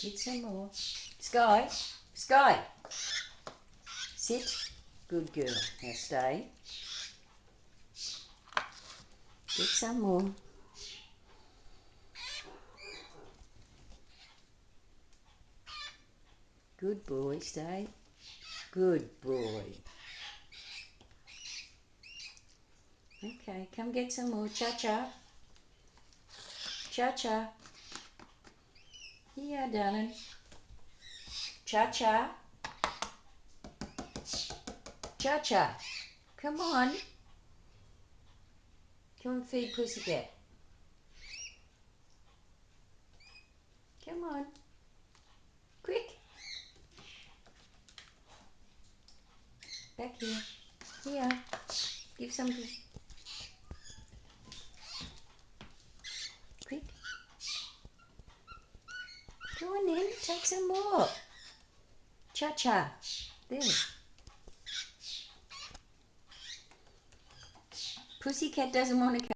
Get some more. Sky, Sky, sit. Good girl. Now stay. Get some more. Good boy, stay. Good boy. Okay, come get some more. Cha-cha. Cha-cha. Here, darling. Cha-cha. Cha-cha. Come on. Come and feed Pussycat. Come on. Quick. Back here. Here. Give some. Quick. Go on then. Take some more. Cha-cha. There. Pussycat doesn't want to come.